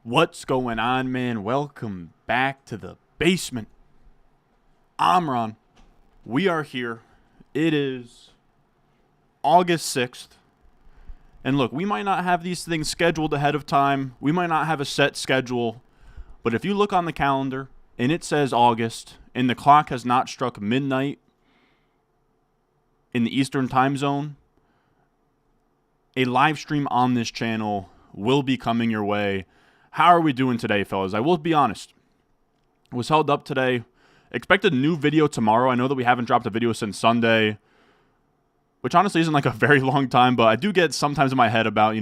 What's going on, man? Welcome back to the basement. I'm Ron. We are here. It is August 6th. And look, we might not have these things scheduled ahead of time. We might not have a set schedule. But if you look on the calendar and it says August and the clock has not struck midnight in the Eastern time zone, a live stream on this channel will be coming your way. How are we doing today, fellas? I will be honest. I was held up today. Expect a new video tomorrow. I know that we haven't dropped a video since Sunday, which honestly isn't like a very long time, but I do get sometimes in my head about,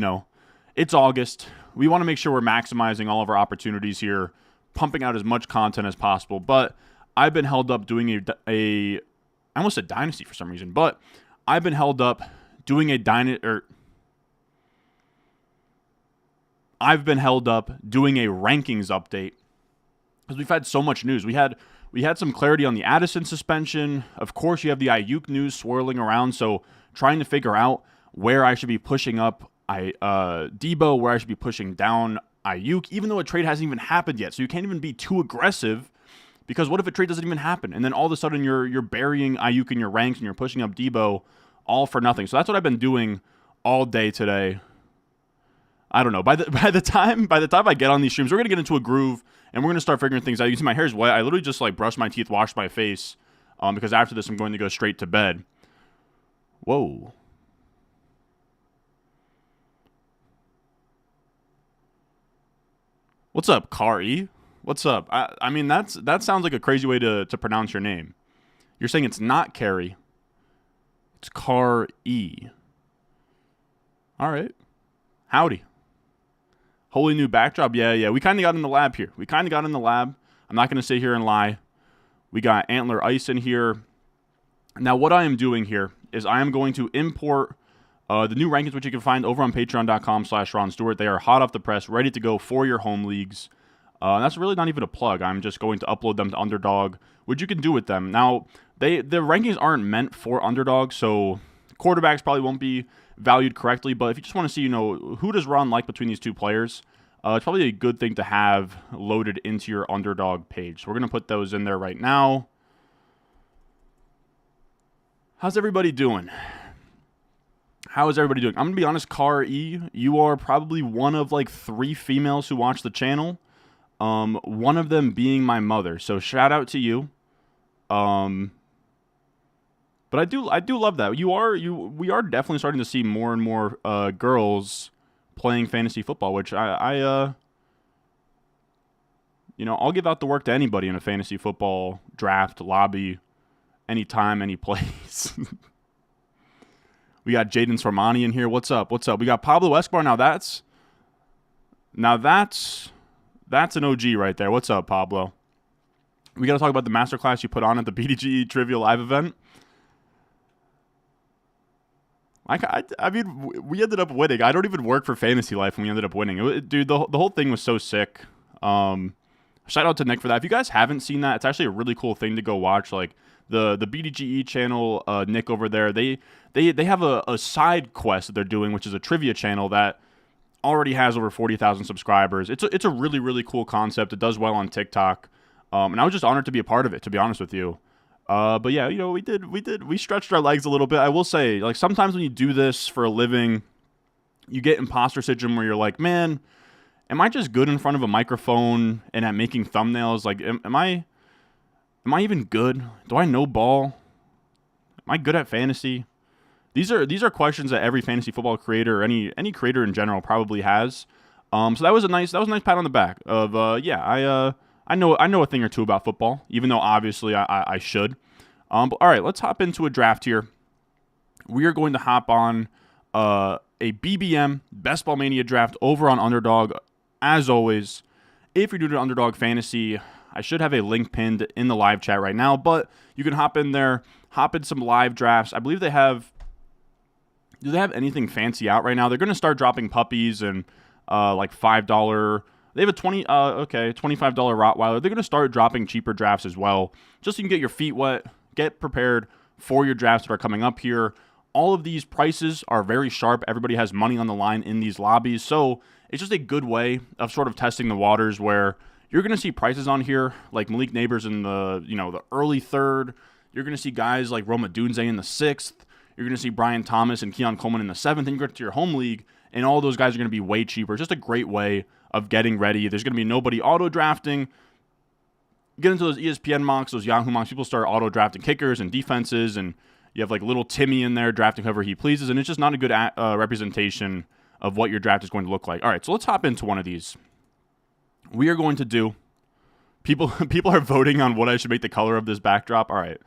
it's August. We want to make sure we're maximizing all of our opportunities here, pumping out as much content as possible. But I've been held up doing I almost said dynasty for some reason, but I've been held up doing I've been held up doing a rankings update because we've had so much news. We had some clarity on the Addison suspension. Of course, you have the Aiyuk news swirling around, so trying to figure out where I should be pushing up Debo, where I should be pushing down Aiyuk, even though a trade hasn't even happened yet. So you can't even be too aggressive because what if a trade doesn't even happen? And then all of a sudden you're burying Aiyuk in your ranks and you're pushing up Debo all for nothing. So that's what I've been doing all day today. I don't know. By the time I get on these streams, we're gonna get into a groove and we're gonna start figuring things out. You can see my hair's wet. I literally just brushed my teeth, washed my face, because after this I'm going to go straight to bed. Whoa. What's up, Kari? What's up? I mean that sounds like a crazy way to pronounce your name. You're saying it's not Carrie. It's Kar-E. All right. Howdy. Holy new backdrop. Yeah. We kind of got in the lab here. I'm not going to sit here and lie. We got Antler Ice in here. Now, what I am doing here is I am going to import the new rankings, which you can find over on patreon.com/Ron Stewart. They are hot off the press, ready to go for your home leagues. That's really not even a plug. I'm just going to upload them to Underdog, which you can do with them. Now, the rankings aren't meant for Underdog, so quarterbacks probably won't be valued correctly, but if you just want to see, who does Ron like between these two players, it's probably a good thing to have loaded into your Underdog page. So we're going to put those in there right now. How's everybody doing? I'm going to be honest, Kar-E, you are probably one of 3 females who watch the channel. One of them being my mother. So shout out to you. But I do love that. We are definitely starting to see more and more girls playing fantasy football, which I'll give out the work to anybody in a fantasy football draft lobby, anytime, any place. We got Jaden Sormani in here. What's up? We got Pablo Escobar. Now that's an OG right there. What's up, Pablo? We got to talk about the masterclass you put on at the BDGE Trivia Live event. I mean, we ended up winning. I don't even work for Fantasy Life when we ended up winning. Dude, the whole thing was so sick. Shout out to Nick for that. If you guys haven't seen that, it's actually a really cool thing to go watch. The BDGE channel, Nick over there, they have a side quest that they're doing, which is a trivia channel that already has over 40,000 subscribers. It's a really, really cool concept. It does well on TikTok. And I was just honored to be a part of it, to be honest with you. But yeah, we stretched our legs a little bit. I will say, sometimes when you do this for a living, you get imposter syndrome where you're like, man, am I just good in front of a microphone and at making thumbnails? Am I even good? Do I know ball? Am I good at fantasy? These are questions that every fantasy football creator or any creator in general probably has. So that was a nice pat on the back of I know a thing or two about football, even though obviously I should. But all right, let's hop into a draft here. We are going to hop on a BBM, Best Ball Mania draft over on Underdog. As always, if you're new to Underdog Fantasy, I should have a link pinned in the live chat right now, but you can hop in there, hop in some live drafts. I believe they have... Do they have anything fancy out right now? They're going to start dropping puppies and $5... They have a $25 Rottweiler. They're going to start dropping cheaper drafts as well, just so you can get your feet wet, get prepared for your drafts that are coming up here. all of these prices are very sharp. Everybody has money on the line in these lobbies. So it's just a good way of sort of testing the waters where you're going to see prices on here like Malik Neighbors in the, the early third. You're going to see guys like Roma Dunze in the sixth. You're going to see Brian Thomas and Keon Coleman in the seventh. And you get to your home league, and all those guys are going to be way cheaper. It's just a great way of getting ready. There's going to be nobody auto-drafting. Get into those ESPN mocks, those Yahoo mocks. People start auto-drafting kickers and defenses, and you have like little Timmy in there drafting whoever he pleases, and it's just not a good representation of what your draft is going to look like. All right, so let's hop into one of these. We are going to do people are voting on what I should make the color of this backdrop. All right,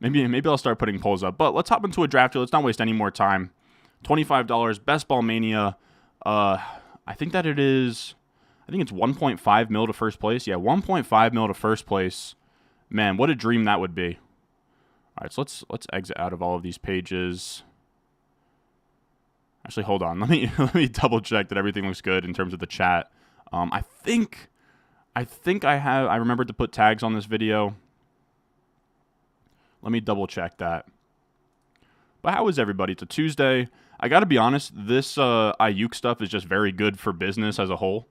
maybe I'll start putting polls up, but let's hop into a draft here. Let's not waste any more time. $25, best Ball Mania. I think it's 1.5 mil to first place. Yeah, 1.5 mil to first place. Man, what a dream that would be. All right, so let's exit out of all of these pages. Actually, hold on. Let me double check that everything looks good in terms of the chat. I think I remembered to put tags on this video. Let me double check that. But how is everybody? It's a Tuesday. I got to be honest, this Aiyuk stuff is just very good for business as a whole.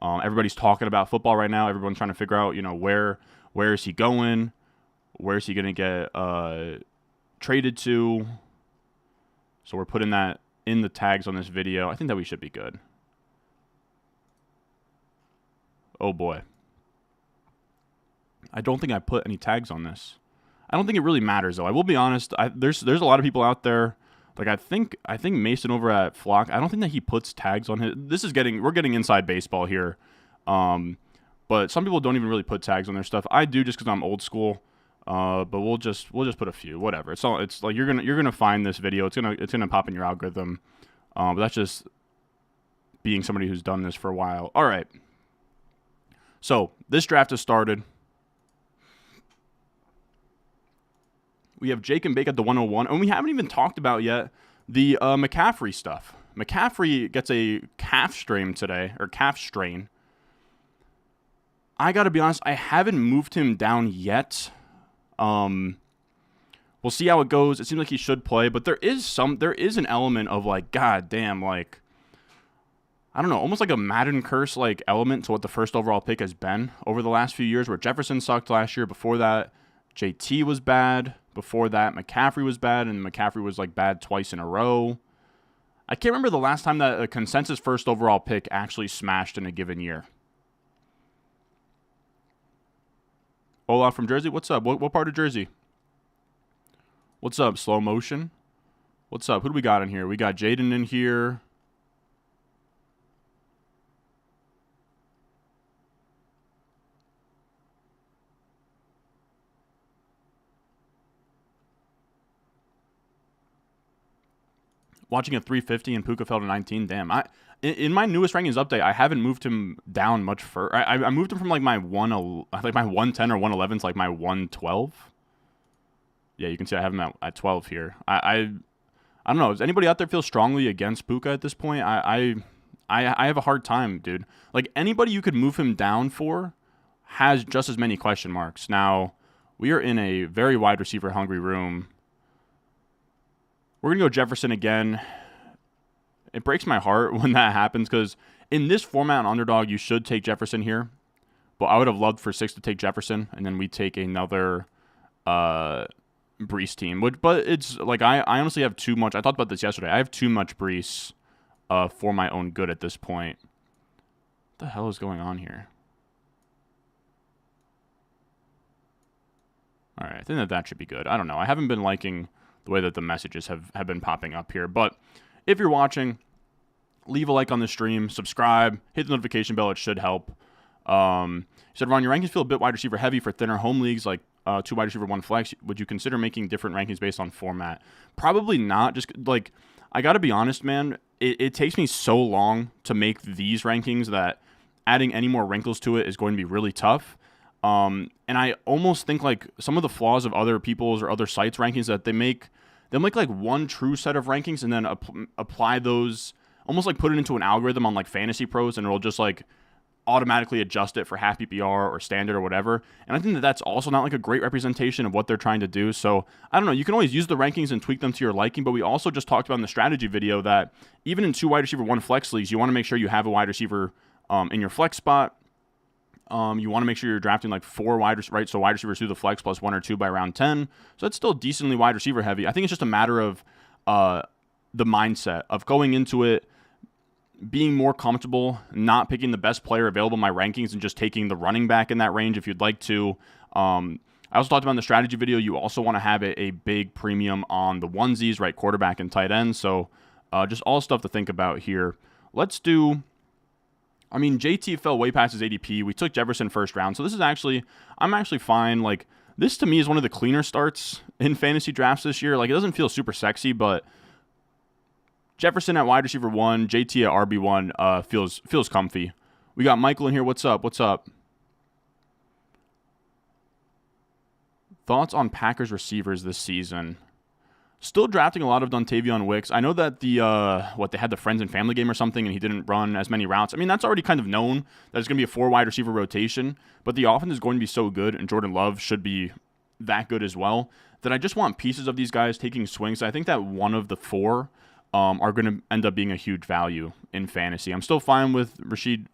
Everybody's talking about football right now. Everyone's trying to figure out, where is he going? Where is he going to get traded to? So we're putting that in the tags on this video. I think that we should be good. Oh boy. I don't think I put any tags on this. I don't think it really matters though. I will be honest. There's a lot of people out there. Like I think Mason over at Flock. I don't think that he puts tags on his. We're getting inside baseball here. But some people don't even really put tags on their stuff. I do just because I'm old school. But we'll just put a few. Whatever. It's like you're gonna find this video. It's gonna pop in your algorithm. But that's just being somebody who's done this for a while. All right. So this draft has started. We have Jake and Bake at the 101, and we haven't even talked about yet the McCaffrey stuff. McCaffrey gets a calf strain today, or calf strain. I got to be honest, I haven't moved him down yet. We'll see how it goes. It seems like he should play, but there is an element of like, god damn, like, I don't know, almost like a Madden curse like element to what the first overall pick has been over the last few years, where Jefferson sucked last year. Before that, JT was bad. Before that, McCaffrey was bad, and McCaffrey was like bad twice in a row. I can't remember the last time that a consensus first overall pick actually smashed in a given year. Olaf from Jersey, what's up? What part of Jersey? What's up, Slow Motion? What's up? Who do we got in here? We got Jaden in here. Watching a 350 and Puka fell to 19. Damn. In my newest rankings update, I haven't moved him down much further. I moved him from like my 110 or 111 to like my 112. Yeah, you can see I have him at 12 here. I don't know. Does anybody out there feel strongly against Puka at this point? I have a hard time, dude. Like anybody you could move him down for has just as many question marks. Now, we are in a very wide receiver hungry room. We're going to go Jefferson again. It breaks my heart when that happens because in this format on Underdog, you should take Jefferson here. But I would have loved for 6 to take Jefferson, and then we take another Brees team. But it's like I honestly have too much. I talked about this yesterday. I have too much Brees for my own good at this point. What the hell is going on here? All right, I think that should be good. I don't know. I haven't been liking the way that the messages have been popping up here. But if you're watching, leave a like on the stream, subscribe, hit the notification bell. It should help. You said, Ron, your rankings feel a bit wide receiver heavy for thinner home leagues, like 2 wide receiver, 1 flex. Would you consider making different rankings based on format? Probably not. Just like, I got to be honest, man. It takes me so long to make these rankings that adding any more wrinkles to it is going to be really tough. And I almost think like some of the flaws of other people's or other sites' rankings that they'll make like one true set of rankings and then apply those, almost like put it into an algorithm on like Fantasy Pros, and it'll just like automatically adjust it for half PPR or standard or whatever. And I think that that's also not like a great representation of what they're trying to do. So I don't know. You can always use the rankings and tweak them to your liking, but we also just talked about in the strategy video that even in 2 wide receiver, 1 flex leagues, you want to make sure you have a wide receiver in your flex spot. You want to make sure you're drafting like 4 wide receivers, right? So wide receivers through the flex plus 1 or 2 by round 10. So it's still decently wide receiver heavy. I think it's just a matter of the mindset of going into it, being more comfortable, not picking the best player available in my rankings and just taking the running back in that range if you'd like to. I also talked about in the strategy video, you also want to have a big premium on the onesies, right? Quarterback and tight end. So just all stuff to think about here. Let's do... I mean, JT fell way past his ADP. We took Jefferson first round. So this is actually... I'm actually fine. Like, this to me is one of the cleaner starts in fantasy drafts this year. Like, it doesn't feel super sexy, but... Jefferson at wide receiver 1, JT at RB1 feels comfy. We got Michael in here. What's up? What's up? Thoughts on Packers receivers this season? Still drafting a lot of Dontavion Wicks. I know that they had the friends and family game or something, and he didn't run as many routes. I mean, that's already kind of known that it's going to be a 4 wide receiver rotation, but the offense is going to be so good, and Jordan Love should be that good as well, that I just want pieces of these guys taking swings. I think that one of the 4 are going to end up being a huge value in fantasy. I'm still fine with Jaden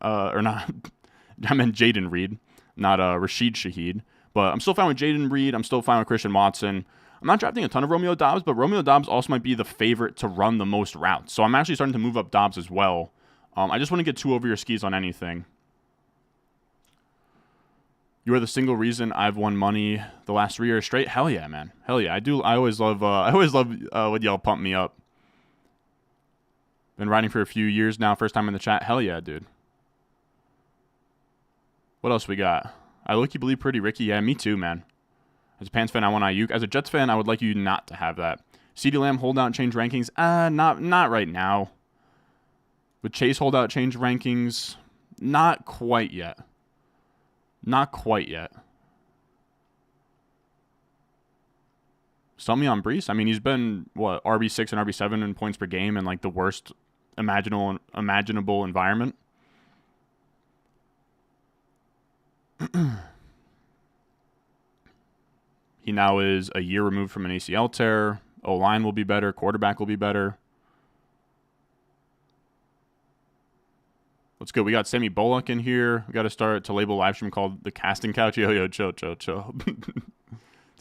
Reed, not Rashid Shaheed. But I'm still fine with Jaden Reed. I'm still fine with Christian Watson. I'm not drafting a ton of Romeo Doubs, but Romeo Doubs also might be the favorite to run the most routes. So I'm actually starting to move up Doubs as well. I just want to get too over your skis on anything. You are the single reason I've won money the last 3 years straight. Hell yeah, man. Hell yeah. I always love when y'all pump me up. Been riding for a few years now. First time in the chat. Hell yeah, dude. What else we got? I look you believe pretty Ricky. Yeah, me too, man. As a Pants fan, I want Aiyuk. As a Jets fan, I would like you not to have that. CeeDee Lamb holdout change rankings. Not right now. With Chase holdout change rankings, not quite yet. Not quite yet. Sell me on Brees. I mean, he's been, RB6 and RB7 in points per game in, like, the worst imaginable environment. He now is a year removed from an ACL tear. O-line will be better. Quarterback will be better. Let's go. We got Sammy Bullock in here. We got to start to label a live stream called The Casting Couch. Yo, chill. Do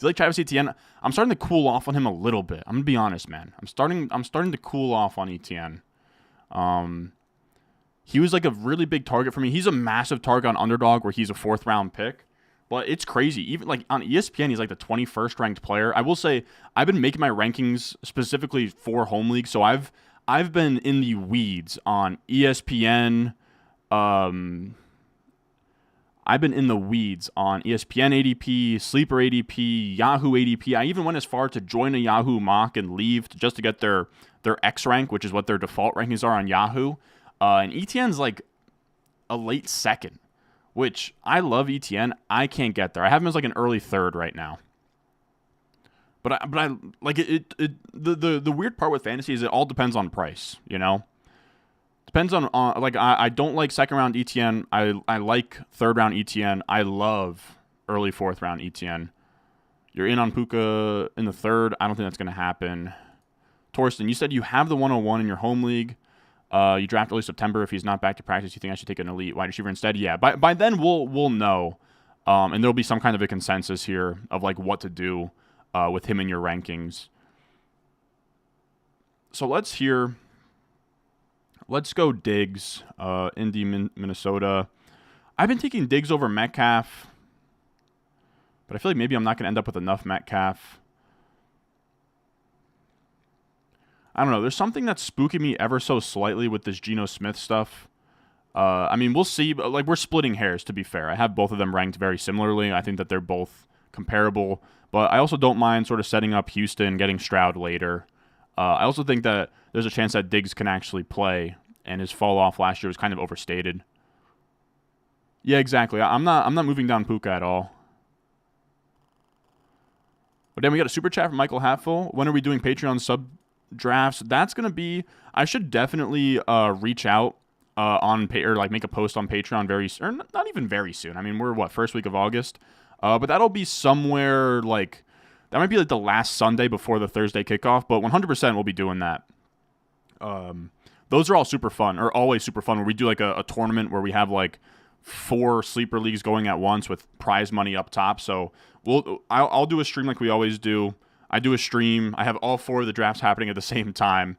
you like Travis Etienne? I'm starting to cool off on him a little bit. I'm gonna be honest, man. I'm starting to cool off on Etienne. He was like a really big target for me. He's a massive target on Underdog where he's a 4th round pick. But it's crazy. Even like on ESPN, he's like the 21st ranked player. I will say I've been making my rankings specifically for home league. So I've been in the weeds on ESPN. I've been in the weeds on ESPN ADP, Sleeper ADP, Yahoo ADP. I even went as far to join a Yahoo mock and leave just to get their X rank, which is what their default rankings are on Yahoo. And Etienne's like a late 2nd, which I love Etienne. I can't get there. I have him as like an early 3rd right now. But I like it. The weird part with fantasy is it all depends on price, you know? Depends on like I don't like 2nd round ETN. I like 3rd round ETN. I love early 4th round ETN. You're in on Puka in the 3rd. I don't think that's going to happen. Torsten, you said you have the 101 in your home league. You draft early September. If he's not back to practice, you think I should take an elite wide receiver instead? Yeah. By then we'll know, and there'll be some kind of a consensus here of like what to do with him in your rankings. So let's go Diggs, Indy, Minnesota. I've been taking Diggs over Metcalf, but I feel like maybe I'm not going to end up with enough Metcalf. I don't know. There's something that's spooking me ever so slightly with this Geno Smith stuff. I mean, we'll see. But like, we're splitting hairs, to be fair. I have both of them ranked very similarly. I think that they're both comparable. But I also don't mind sort of setting up Houston, getting Stroud later. I also think that there's a chance that Diggs can actually play, and his fall off last year was kind of overstated. Yeah, exactly. I'm not moving down Puka at all. But then we got a super chat from Michael Hatfill. When are we doing Patreon sub drafts? That's going to be, I should definitely reach out on pay or like make a post on Patreon or not even very soon. I mean, we're what, first week of August, but that'll be somewhere like that might be like the last Sunday before the Thursday kickoff. But 100% we'll be doing that. Those are all super fun, or always super fun. Where we do like a tournament where we have like 4 sleeper leagues going at once with prize money up top. So I'll do a stream like we always do. I do a stream. I have all 4 of the drafts happening at the same time.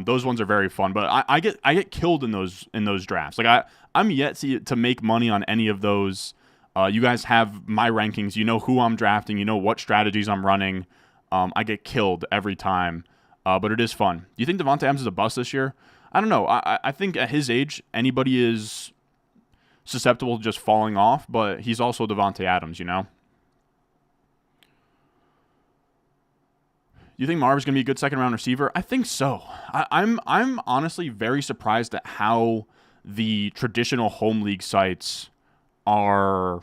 Those ones are very fun, but I get killed in those drafts. Like I'm yet to make money on any of those. You guys have my rankings. You know who I'm drafting. You know what strategies I'm running. I get killed every time, but it is fun. Do you think Devontae Adams is a bust this year? I don't know. I think at his age, anybody is susceptible to just falling off, but he's also Devontae Adams, you know? You think Marv's going to be a good second-round receiver? I think so. I'm honestly very surprised at how the traditional home league sites are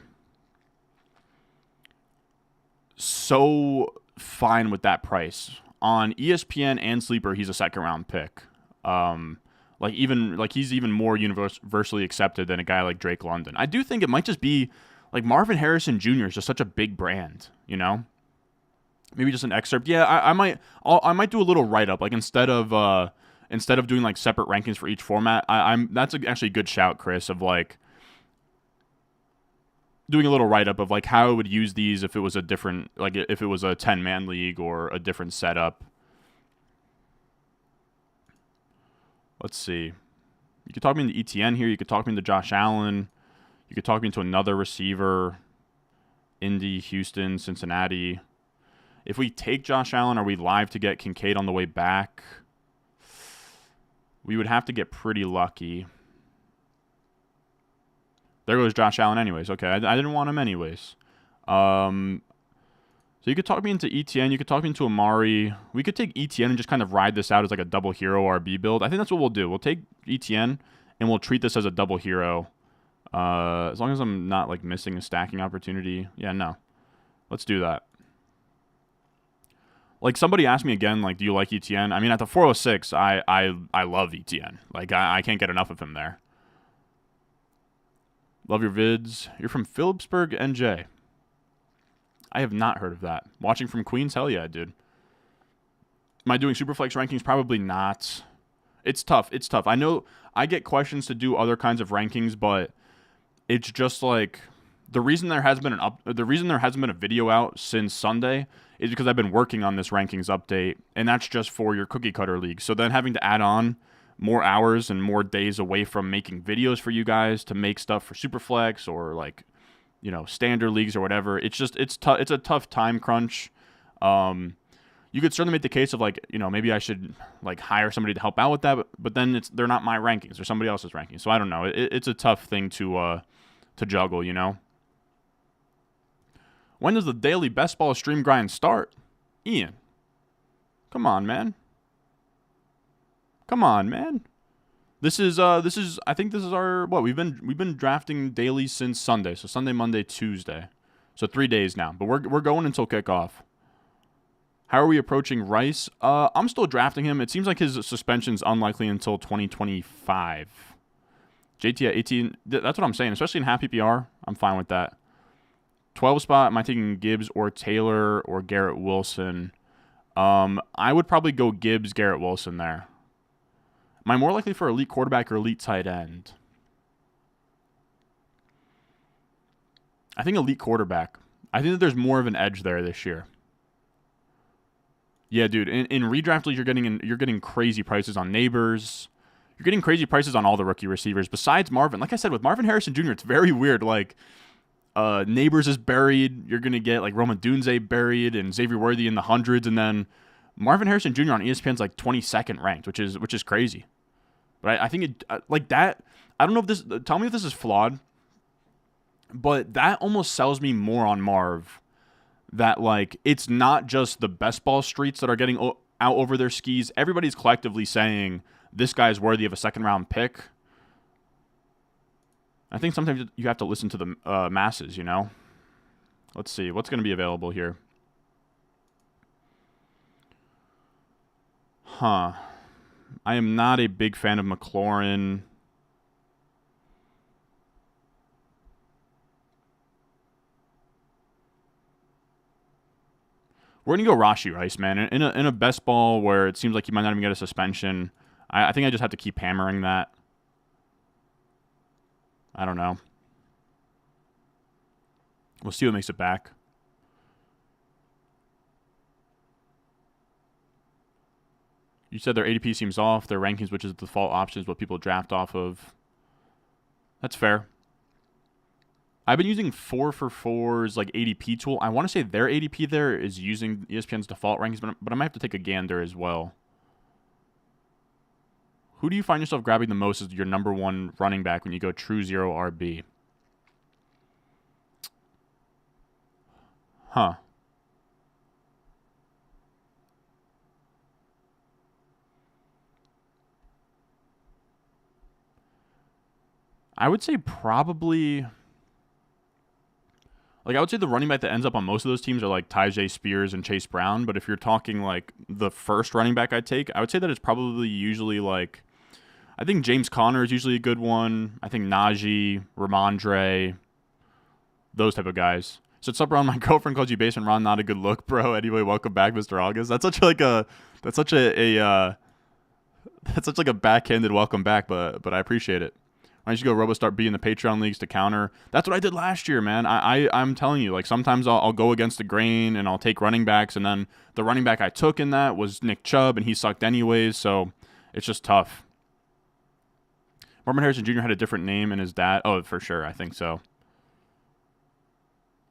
so fine with that price. On ESPN and Sleeper, he's a second-round pick. He's even more universally accepted than a guy like Drake London. I do think it might just be like Marvin Harrison Jr. is just such a big brand, you know? Maybe just an excerpt. Yeah, I might do a little write up, like instead of doing like separate rankings for each format. That's actually a good shout, Chris, of like doing a little write up of like how I would use these if it was a different, like if it was a 10-man league or a different setup. Let's see. You could talk me into ETN here. You could talk me into Josh Allen. You could talk me into another receiver. Indy, Houston, Cincinnati. If we take Josh Allen, are we live to get Kincaid on the way back? We would have to get pretty lucky. There goes Josh Allen anyways. Okay, I didn't want him anyways. So you could talk me into ETN. You could talk me into Amari. We could take ETN and just kind of ride this out as like a double hero RB build. I think that's what we'll do. We'll take ETN and we'll treat this as a double hero. As long as I'm not like missing a stacking opportunity. Yeah, no. Let's do that. Like somebody asked me again, like, do you like ETN? I mean, at the 406, I love ETN. Like I can't get enough of him there. Love your vids. You're from Phillipsburg, NJ. I have not heard of that. Watching from Queens? Hell yeah, dude. Am I doing Superflex rankings? Probably not. It's tough. It's tough. I know I get questions to do other kinds of rankings, but it's just like the reason there hasn't been a video out since Sunday is because I've been working on this rankings update, and that's just for your cookie cutter league. So then having to add on more hours and more days away from making videos for you guys to make stuff for Superflex or like, you know, standard leagues or whatever. It's a tough time crunch. You could certainly make the case of like, you know, maybe I should like hire somebody to help out with that, but then they're not my rankings, they're somebody else's rankings. So I don't know. It's a tough thing to juggle, you know. When does the daily best ball stream grind start? Ian, come on, man. Come on, man. This is I think this is our we've been drafting daily since Sunday. So Sunday, Monday, Tuesday. So 3 days now. But we're going until kickoff. How are we approaching Rice? I'm still drafting him. It seems like his suspension's unlikely until 2025. JT at 18. That's what I'm saying. Especially in half PPR, I'm fine with that. 12 spot, am I taking Gibbs or Taylor or Garrett Wilson? I would probably go Gibbs, Garrett Wilson there. Am I more likely for elite quarterback or elite tight end? I think elite quarterback. I think that there's more of an edge there this year. Yeah, dude. In redraft leagues, you're getting crazy prices on Neighbors. You're getting crazy prices on all the rookie receivers. Besides Marvin, like I said, with Marvin Harrison Jr., it's very weird. Like Neighbors is buried. You're gonna get like Roma Dunze buried and Xavier Worthy in the hundreds, and then Marvin Harrison Jr. on ESPN's like 22nd ranked, which is crazy. But I think it like that. I don't know if this. Tell me if this is flawed. But that almost sells me more on Marv. That like it's not just the best ball streets that are getting out over their skis. Everybody's collectively saying this guy's worthy of a second round pick. I think sometimes you have to listen to the masses, you know. Let's see what's going to be available here. I am not a big fan of McLaurin. We're going to go Rashi Rice, man. In a best ball where it seems like he might not even get a suspension, I think I just have to keep hammering that. I don't know. We'll see what makes it back. You said their ADP seems off. Their rankings, which is the default option, is what people draft off of. That's fair. I've been using 4for4's like ADP tool. I want to say their ADP there is using ESPN's default rankings, but I might have to take a gander as well. Who do you find yourself grabbing the most as your number one running back when you go true zero RB? Huh. I would say probably... Like, I would say the running back that ends up on most of those teams are like Tyjae Spears and Chase Brown. But if you're talking like the first running back I take, I would say that it's probably usually like... I think James Conner is usually a good one. I think Najee, Ramondre, those type of guys. So what's up, Ron? My girlfriend calls you basement Ron. Not a good look, bro. Anyway, welcome back, Mr. August. That's such like a backhanded welcome back, but I appreciate it. Why don't you go RoboStart B in the Patreon leagues to counter? That's what I did last year, man. I'm telling you, like sometimes I'll go against the grain and I'll take running backs, and then the running back I took in that was Nick Chubb, and he sucked anyways. So it's just tough. Marvin Harrison Jr. had a different name, and his dad. Oh, for sure, I think so.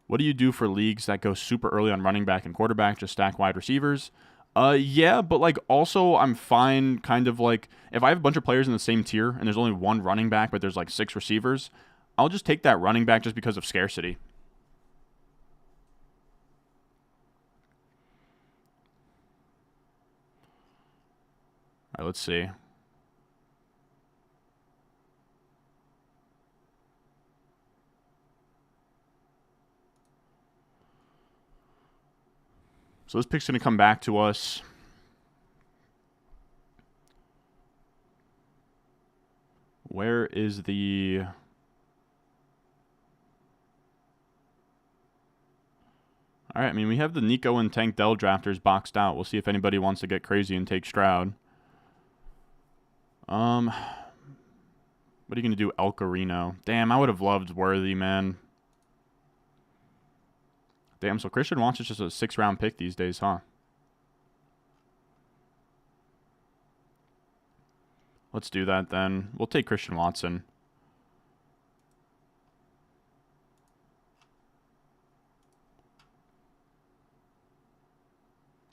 What do you do for leagues that go super early on running back and quarterback, just stack wide receivers? Yeah, but like also I'm fine kind of like if I have a bunch of players in the same tier and there's only one running back but there's like 6 receivers, I'll just take that running back just because of scarcity. All right, let's see. So this pick's going to come back to us. Where is the... All right, I mean, we have the Nico and Tank Dell drafters boxed out. We'll see if anybody wants to get crazy and take Stroud. What are you going to do, El Carino? Damn, I would have loved Worthy, man. Damn, so Christian Watson is just a 6th-round pick these days, huh? Let's do that then. We'll take Christian Watson.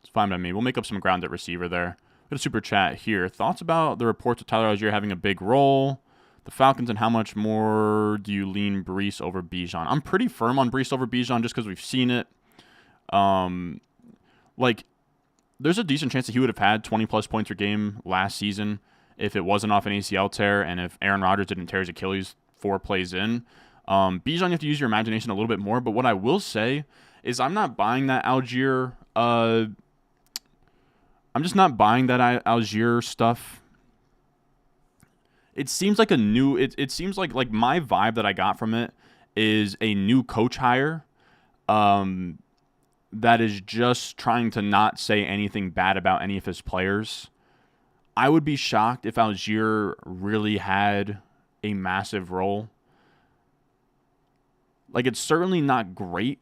It's fine by me. We'll make up some ground at receiver there. Got a super chat here. Thoughts about the reports of Tyler Algier having a big role? The Falcons, and how much more do you lean Breece over Bijan? I'm pretty firm on Breece over Bijan just because we've seen it. Like, there's a decent chance that he would have had 20-plus points per game last season if it wasn't off an ACL tear and if Aaron Rodgers didn't tear his Achilles 4 plays in. Bijan, you have to use your imagination a little bit more. But what I will say is I'm not buying that Algier. I'm just not buying that Algier stuff. It seems like a new. It seems like my vibe that I got from it is a new coach hire, that is just trying to not say anything bad about any of his players. I would be shocked if Algier really had a massive role. Like, it's certainly not great,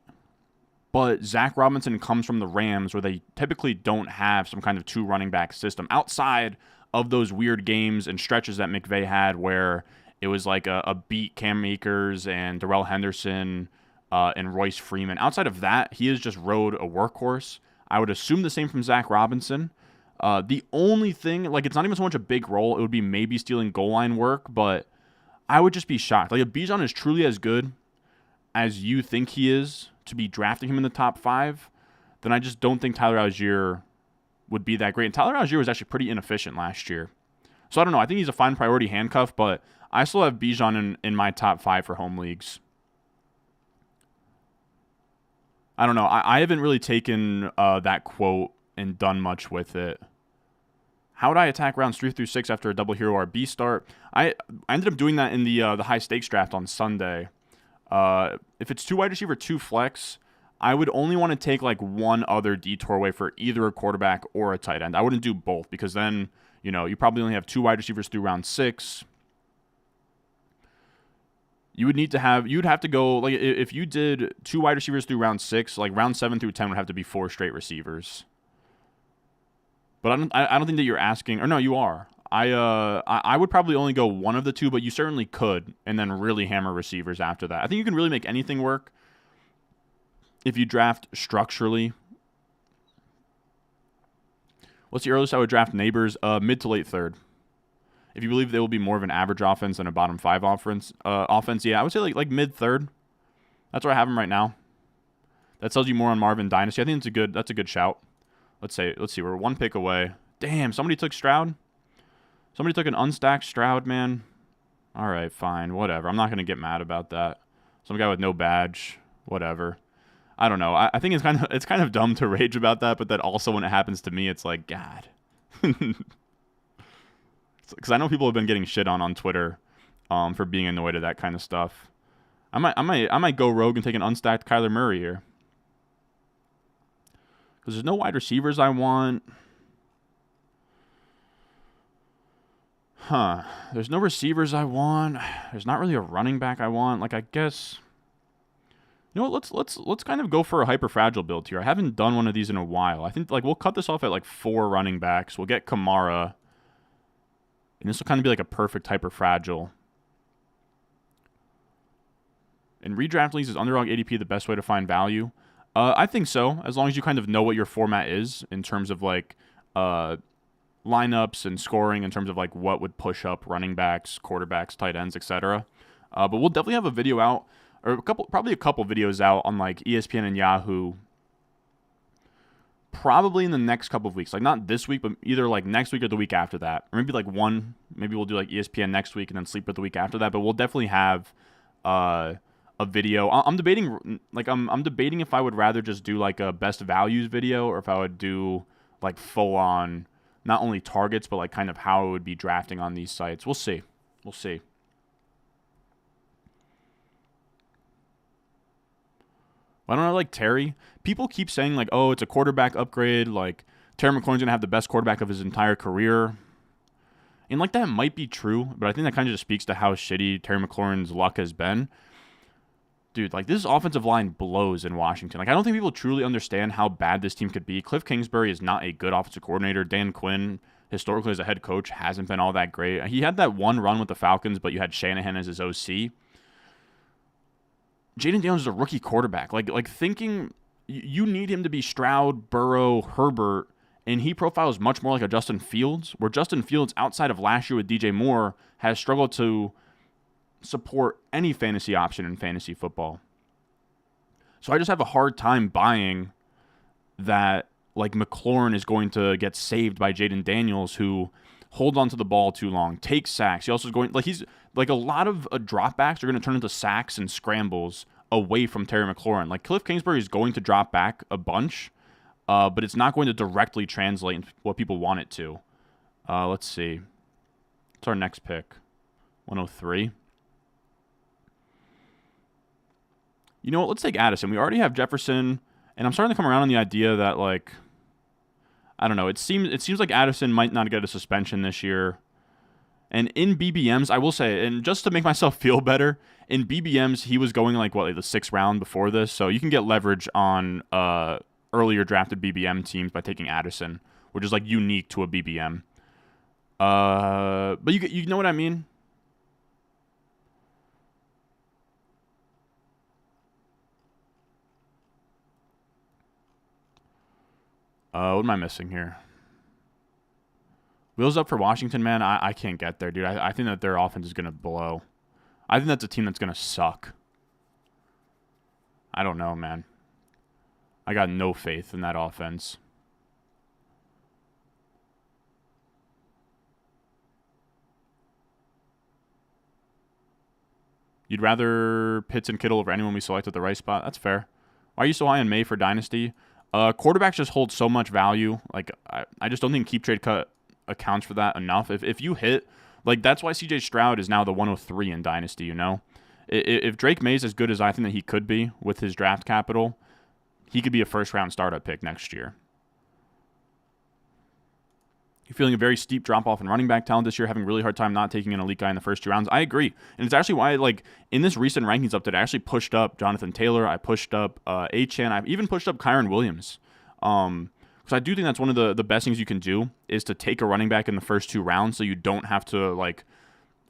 but Zach Robinson comes from the Rams where they typically don't have some kind of 2 running back system outside of those weird games and stretches that McVay had where it was like a beat Cam Akers and Darrell Henderson and Royce Freeman. Outside of that, he has just rode a workhorse. I would assume the same from Zach Robinson. The only thing, like, it's not even so much a big role. It would be maybe stealing goal line work, but I would just be shocked. Like, if Bijan is truly as good as you think he is to be drafting him in the top 5, then I just don't think Tyler Algier would be that great. And Tyler Algier was actually pretty inefficient last year. So I don't know. I think he's a fine priority handcuff, but I still have Bijan in my top 5 for home leagues. I don't know. I haven't really taken that quote and done much with it. How would I attack rounds 3 through 6 after a double hero RB start? I ended up doing that in the high stakes draft on Sunday. If it's 2 wide receiver, 2 flex, I would only want to take like one other detour away for either a quarterback or a tight end. I wouldn't do both because then, you probably only have 2 wide receivers through round 6. You'd have to go, like, if you did 2 wide receivers through round 6, like round 7 through 10 would have to be 4 straight receivers. But I don't think that you're asking, or no, you are. I would probably only go one of the 2, but you certainly could, and then really hammer receivers after that. I think you can really make anything work if you draft structurally. What's the earliest I would draft Neighbors? Mid to late third. If you believe they will be more of an average offense than a bottom 5 offense, yeah, I would say like mid third. That's where I have him right now. That tells you more on Marvin Dynasty. I think that's a good shout. Let's see, we're 1 pick away. Damn, somebody took Stroud. Somebody took an unstacked Stroud, man. All right, fine, whatever. I'm not gonna get mad about that. Some guy with no badge, whatever. I don't know. I think it's kind of dumb to rage about that, but that also when it happens to me, it's like, God. Because I know people have been getting shit on Twitter for being annoyed at that kind of stuff. I might go rogue and take an unstacked Kyler Murray here. Because there's no wide receivers I want. There's no receivers I want. There's not really a running back I want. Like, I guess, let's kind of go for a hyper fragile build here. I haven't done one of these in a while. I think like we'll cut this off at like 4 running backs. We'll get Kamara. And this will kind of be like a perfect hyper fragile. In redraft leagues, is underdog ADP the best way to find value? I think so, as long as you kind of know what your format is in terms of like lineups and scoring, in terms of like what would push up running backs, quarterbacks, tight ends, etc. But we'll definitely have a video out, or probably a couple videos out on like ESPN and Yahoo. Probably in the next couple of weeks, like not this week, but either like next week or the week after that, or maybe like maybe we'll do like ESPN next week and then Sleeper the week after that. But we'll definitely have a video. I'm debating, like I'm debating if I would rather just do like a best values video or if I would do like full on, not only targets but like kind of how it would be drafting on these sites. We'll see. Why don't I like Terry? People keep saying like, oh, it's a quarterback upgrade. Like Terry McLaurin's gonna have the best quarterback of his entire career. And like that might be true, but I think that kind of just speaks to how shitty Terry McLaurin's luck has been. Dude, like this offensive line blows in Washington. Like I don't think people truly understand how bad this team could be. Cliff Kingsbury is not a good offensive coordinator. Dan Quinn, historically as a head coach, hasn't been all that great. He had that one run with the Falcons, but you had Shanahan as his OC. Jaden Daniels is a rookie quarterback. Like thinking you need him to be Stroud, Burrow, Herbert, and he profiles much more like a Justin Fields, where Justin Fields, outside of last year with DJ Moore, has struggled to support any fantasy option in fantasy football. So I just have a hard time buying that like McLaurin is going to get saved by Jaden Daniels, who holds onto the ball too long, takes sacks. He also is going, like he's like a lot of dropbacks are going to turn into sacks and scrambles away from Terry McLaurin. Like Cliff Kingsbury is going to drop back a bunch, but it's not going to directly translate into what people want it to. Let's see. What's our next pick? 103. You know what? Let's take Addison. We already have Jefferson, and I'm starting to come around on the idea that like, I don't know. It seems like Addison might not get a suspension this year. And in BBMs, I will say, and just to make myself feel better, in BBMs he was going like the 6th round before this, so you can get leverage on earlier drafted BBM teams by taking Addison, which is like unique to a BBM. But you know what I mean? What am I missing here? Wheels up for Washington, man. I can't get there, dude. I think that their offense is going to blow. I think that's a team that's going to suck. I don't know, man. I got no faith in that offense. You'd rather Pitts and Kittle over anyone we select at the right spot? That's fair. Why are you so high on May for Dynasty? Quarterbacks just hold so much value. Like I just don't think Keep Trade Cut accounts for that enough. If you hit, like that's why CJ Stroud is now the 103 in Dynasty, you know? If Drake May's as good as I think that he could be with his draft capital, he could be a first-round startup pick next year. You're feeling a very steep drop-off in running back talent this year, having a really hard time not taking an elite guy in the first 2 rounds. I agree. And it's actually why, like, in this recent rankings update, I actually pushed up Jonathan Taylor. I pushed up Achane. I even pushed up Kyron Williams. Because I do think that's one of the best things you can do is to take a running back in the first 2 rounds so you don't have to, like,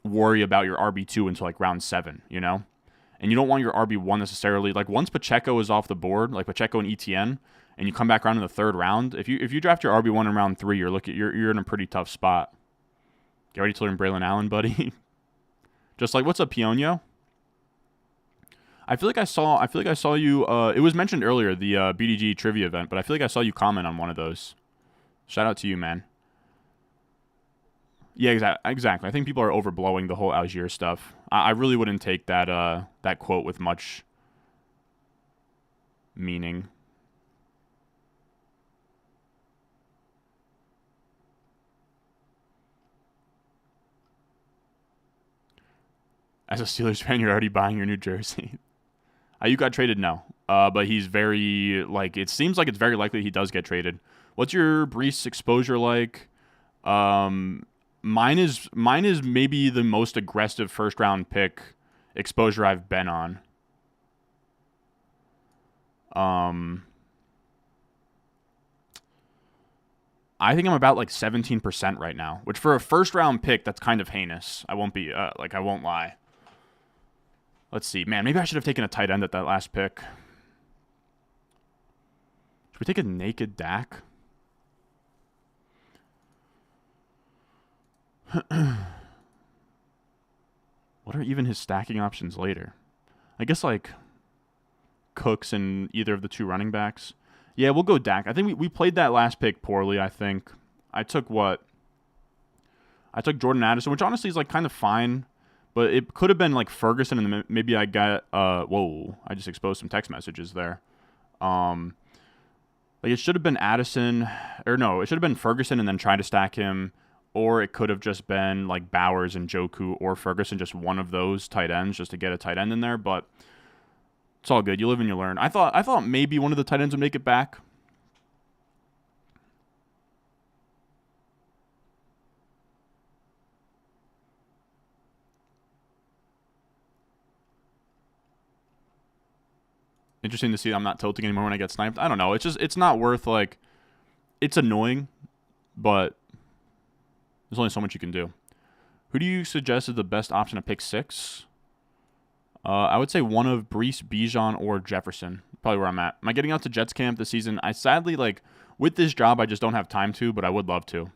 worry about your RB2 until, like, round 7, you know? And you don't want your RB1 necessarily. Like, once Pacheco is off the board, like Pacheco and ETN, and you come back around in the 3rd round, if you draft your RB1 in round 3, you're in a pretty tough spot. Get ready to learn Braylon Allen, buddy. Just like, what's up, Pionio? I feel like I saw you. It was mentioned earlier, the BDG trivia event, but I feel like I saw you comment on one of those. Shout out to you, man. Yeah, exactly. I think people are overblowing the whole Algier stuff. I really wouldn't take that quote with much meaning. As a Steelers fan, you're already buying your new jersey. Aiyuk got traded? No. But he's very, like, it seems like it's very likely he does get traded. What's your Breece exposure like? Mine is maybe the most aggressive first-round pick exposure I've been on. I think I'm about like 17% right now, which for a first-round pick, that's kind of heinous. I won't lie. Let's see. Man, maybe I should have taken a tight end at that last pick. Should we take a naked Dak? What are even his stacking options later? I guess like Cooks and either of the 2 running backs. Yeah, we'll go Dak. I think we played that last pick poorly, I think. I took Jordan Addison, which honestly is like kind of fine. But it could have been like Ferguson, and maybe I got whoa! I just exposed some text messages there. Like it should have been Addison, or no, it should have been Ferguson, and then try to stack him, or it could have just been like Bowers and Joku or Ferguson, just one of those tight ends, just to get a tight end in there. But it's all good. You live and you learn. I thought maybe one of the tight ends would make it back. Interesting to see I'm not tilting anymore when I get sniped. I don't know. It's not worth, like, it's annoying, but there's only so much you can do. Who do you suggest is the best option at pick 6? I would say one of Breece, Bijan, or Jefferson. Probably where I'm at. Am I getting out to Jets camp this season? I sadly, like, with this job, I just don't have time to, but I would love to.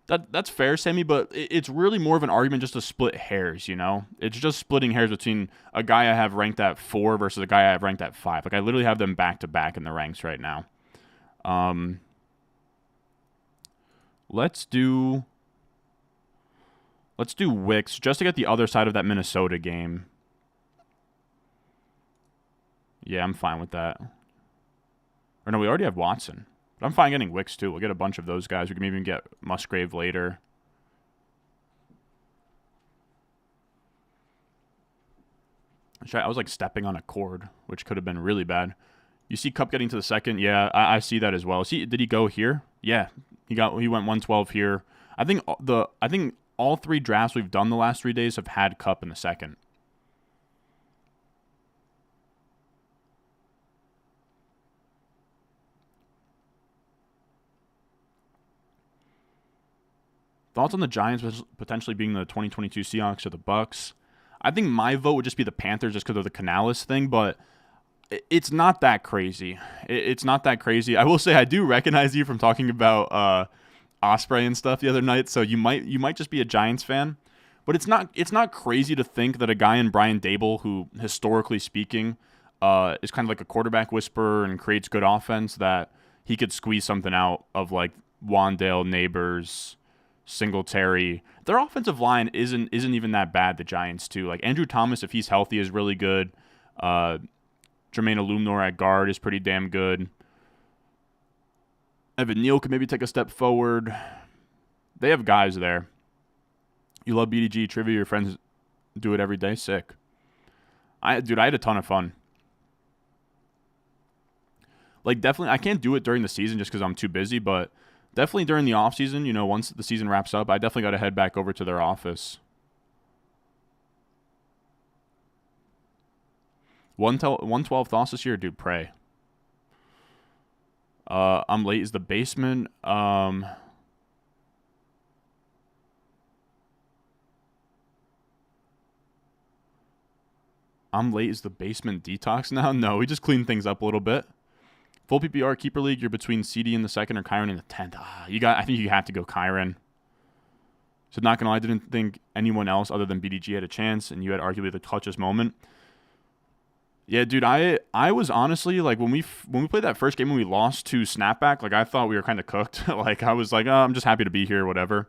That's fair, Sammy, but it's really more of an argument just to split hairs, you know? It's just splitting hairs between a guy I have ranked at 4 versus a guy I have ranked at 5. Like, I literally have them back-to-back in the ranks right now. Let's do Wicks just to get the other side of that Minnesota game. Yeah, I'm fine with that. Or no, we already have Watson. But I'm fine getting Wicks, too. We'll get a bunch of those guys. We can even get Musgrave later. I was, like, stepping on a cord, which could have been really bad. You see Kupp getting to the 2nd? Yeah, I see that as well. Did he go here? Yeah, he went 112 here. I think all 3 drafts we've done the last 3 days have had Kupp in the 2nd. Thoughts on the Giants potentially being the 2022 Seahawks or the Bucks? I think my vote would just be the Panthers just because of the Canales thing, but it's not that crazy. It's not that crazy. I will say I do recognize you from talking about Osprey and stuff the other night, so you might just be a Giants fan. But it's not crazy to think that a guy in Brian Dable, who historically speaking is kind of like a quarterback whisperer and creates good offense, that he could squeeze something out of like Wandale, Neighbors, Singletary. Their offensive line isn't even that bad, the Giants, too. Like, Andrew Thomas, if he's healthy, is really good. Jermaine Illuminor at guard is pretty damn good. Evan Neal could maybe take a step forward. They have guys there. You love BDG trivia. Your friends do it every day. Sick. Dude, I had a ton of fun. Like, definitely, I can't do it during the season just because I'm too busy, but definitely during the off season, you know, once the season wraps up, I definitely got to head back over to their office. 112 thoughts this year, dude. Pray. I'm late is the basement. I'm late is the basement detox now. No, we just cleaned things up a little bit. Full PPR keeper league. You're between CD in the second or Kyron in the 10th. I think you have to go Kyron. So not gonna lie, I didn't think anyone else other than BDG had a chance, and you had arguably the clutchest moment. Yeah, dude, I was honestly like when we played that first game when we lost to Snapback, like I thought we were kind of cooked. Like I was like, oh, I'm just happy to be here, whatever.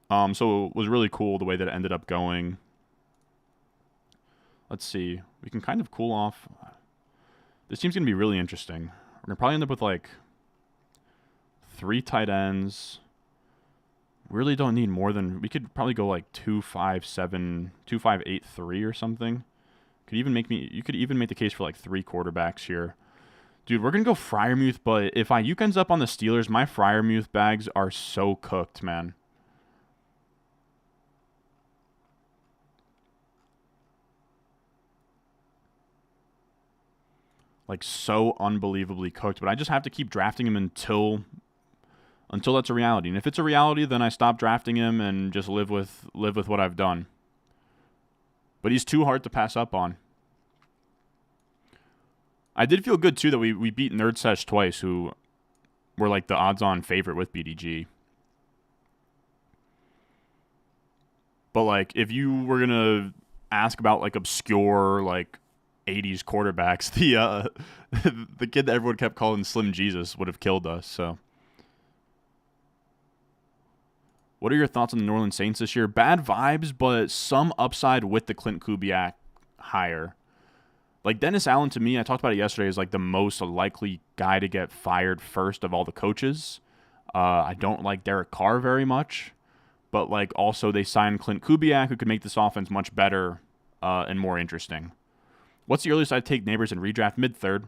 So it was really cool the way that it ended up going. Let's see, we can kind of cool off. This team's gonna be really interesting. We're gonna probably end up with like 3 tight ends. Really don't need more than, we could probably go like 2-5-7, 2-5-8-3 or something. You could even make the case for like 3 quarterbacks here. Dude, we're going to go Freiermuth, but if Aiyuk ends up on the Steelers, my Freiermuth bags are so cooked, man. Like, so unbelievably cooked. But I just have to keep drafting him until that's a reality. And if it's a reality, then I stop drafting him and just live with what I've done. But he's too hard to pass up on. I did feel good, too, that we beat Nerd Sesh twice, who were like the odds-on favorite with BDG. But, like, if you were going to ask about, like, obscure, like, 80s quarterbacks, the kid that everyone kept calling Slim Jesus would have killed us, so. What are your thoughts on the New Orleans Saints this year? Bad vibes, but some upside with the Clint Kubiak hire. Like, Dennis Allen, to me, I talked about it yesterday, is like the most likely guy to get fired first of all the coaches. I don't like Derek Carr very much, but like also they signed Clint Kubiak, who could make this offense much better and more interesting. What's the earliest I'd take Neighbors in redraft? Mid-third.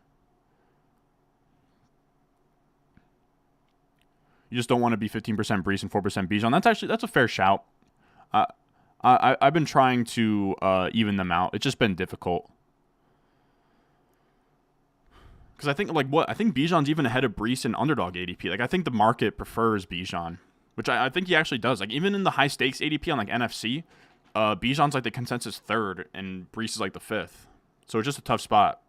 You just don't want to be 15% Brees and 4% Bijan. That's a fair shout. I've been trying to even them out. It's just been difficult. Because I think Bijan's even ahead of Brees in underdog ADP. Like I think the market prefers Bijan, which I think he actually does. Like even in the high stakes ADP on like NFC, Bijan's like the consensus 3rd and Brees is like the 5th. So it's just a tough spot.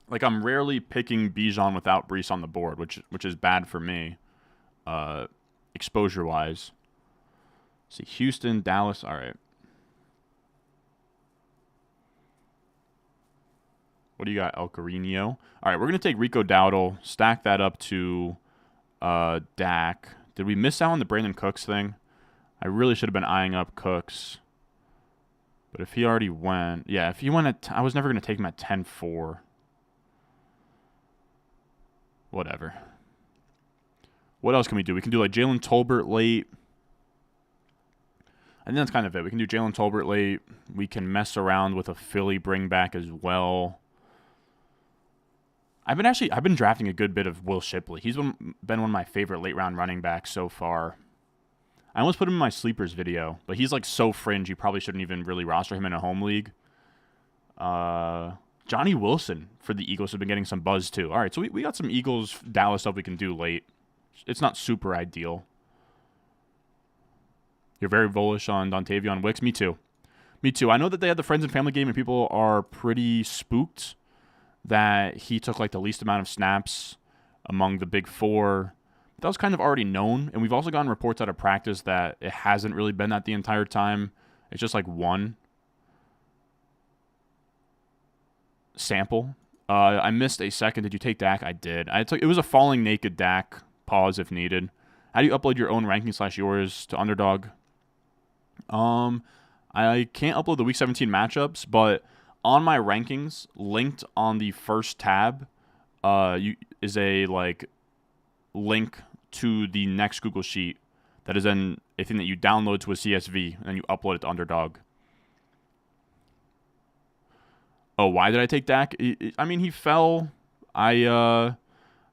Like I'm rarely picking Bijan without Brees on the board, which is bad for me, exposure wise. See Houston, Dallas. All right. What do you got, El Carino? All right, we're going to take Rico Dowdle, stack that up to Dak. Did we miss out on the Brandon Cooks thing? I really should have been eyeing up Cooks. But if he already went... Yeah, if he went at... I was never going to take him at 10-4. Whatever. What else can we do? We can do like Jalen Tolbert late. I think that's kind of it. We can do Jalen Tolbert late. We can mess around with a Philly bring back as well. I've been drafting a good bit of Will Shipley. He's been one of my favorite late round running backs so far. I almost put him in my sleepers video, but he's like so fringe. You probably shouldn't even really roster him in a home league. Johnny Wilson for the Eagles has been getting some buzz too. All right, so we got some Eagles Dallas stuff we can do late. It's not super ideal. You're very bullish on Dontavion Wicks. Me too. I know that they had the friends and family game, and people are pretty spooked that he took like the least amount of snaps among the big 4. That was kind of already known, and we've also gotten reports out of practice that it hasn't really been that the entire time. It's just like one sample. I missed a second. Did you take Dak? I did. It was a falling naked Dak. Pause if needed. How do you upload your own ranking / yours to Underdog? I can't upload the Week 17 matchups, but on my rankings, linked on the first tab, is a like link to the next Google Sheet that is then a thing that you download to a CSV and then you upload it to Underdog. Oh, why did I take Dak? I mean, he fell. I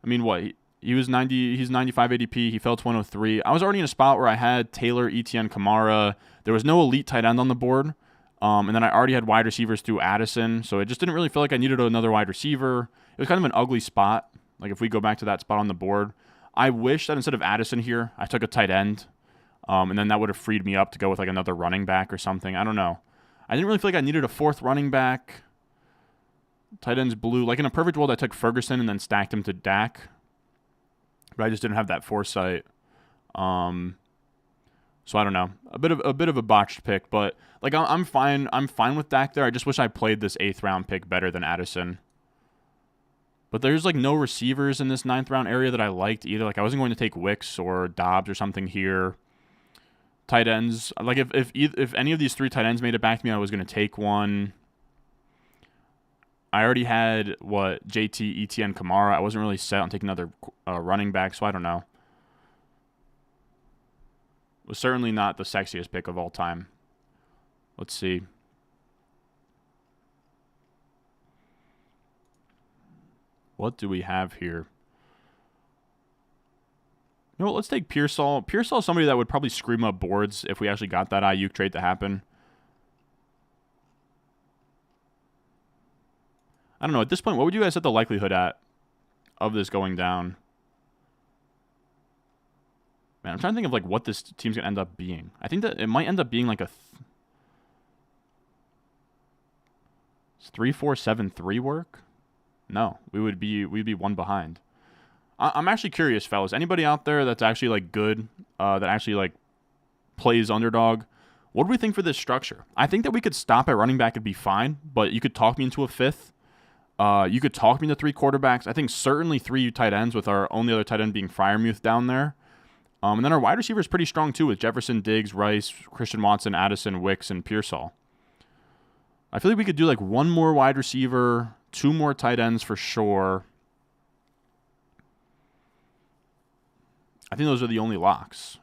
mean, what? He was 90. He's 95 ADP. He fell to 103. I was already in a spot where I had Taylor, Etienne, Kamara. There was no elite tight end on the board. And then I already had wide receivers through Addison. So it just didn't really feel like I needed another wide receiver. It was kind of an ugly spot. Like if we go back to that spot on the board, I wish that instead of Addison here, I took a tight end. And then that would have freed me up to go with like another running back or something. I don't know. I didn't really feel like I needed a fourth running back. Tight ends blue. Like in a perfect world, I took Ferguson and then stacked him to Dak. But I just didn't have that foresight. So I don't know. A bit of a botched pick, but like I'm fine. I'm fine with Dak there. I just wish I played this 8th round pick better than Addison. But there's like no receivers in this 9th round area that I liked either. Like I wasn't going to take Wicks or Dobbs or something here. Tight ends. Like if any of these 3 tight ends made it back to me, I was going to take one. I already had JT, ETN, Kamara. I wasn't really set on taking another running back, so I don't know. It was certainly not the sexiest pick of all time. Let's see. What do we have here? You know what? Let's take Pearsall. Pearsall is somebody that would probably scream up boards if we actually got that Aiyuk trade to happen. I don't know. At this point, what would you guys set the likelihood at of this going down? Man, I'm trying to think of like what this team's gonna end up being. I think that it might end up being like a 3-4-7-3 work. No, we'd be one behind. I'm actually curious, fellas. Anybody out there that's actually like good, that actually like plays Underdog? What do we think for this structure? I think that we could stop at running back and be fine, but you could talk me into a 5th. You could talk me into 3 quarterbacks. I think certainly 3 tight ends, with our only other tight end being Freiermuth down there. And then our wide receiver is pretty strong too, with Jefferson, Diggs, Rice, Christian Watson, Addison, Wicks, and Pearsall. I feel like we could do like 1 more wide receiver, 2 more tight ends for sure. I think those are the only locks.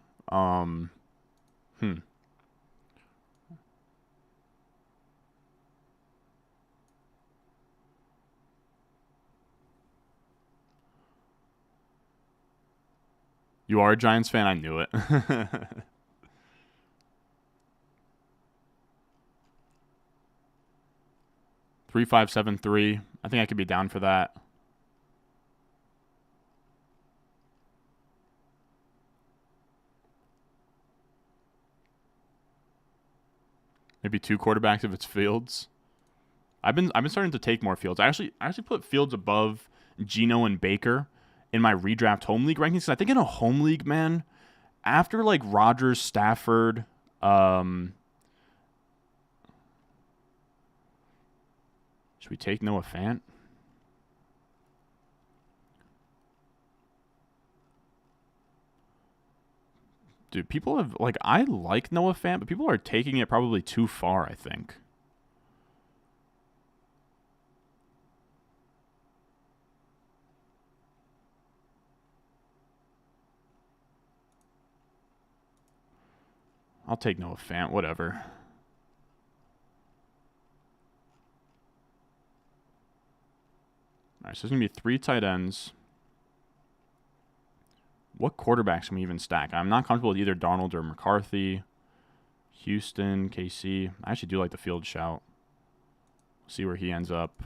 You are a Giants fan? I knew it. 3-5-7-3. I think I could be down for that. Maybe 2 quarterbacks if it's Fields. I've been starting to take more Fields. I actually put Fields above Geno and Baker in my redraft home league rankings. I think in a home league, man, after like Rodgers, Stafford, should we take Noah Fant? Dude, people have like, I like Noah Fant, but people are taking it probably too far, I think. I'll take Noah Fant, whatever. All right, so there's going to be 3 tight ends. What quarterbacks can we even stack? I'm not comfortable with either Darnold or McCarthy. Houston, KC. I actually do like the Field shout. See where he ends up.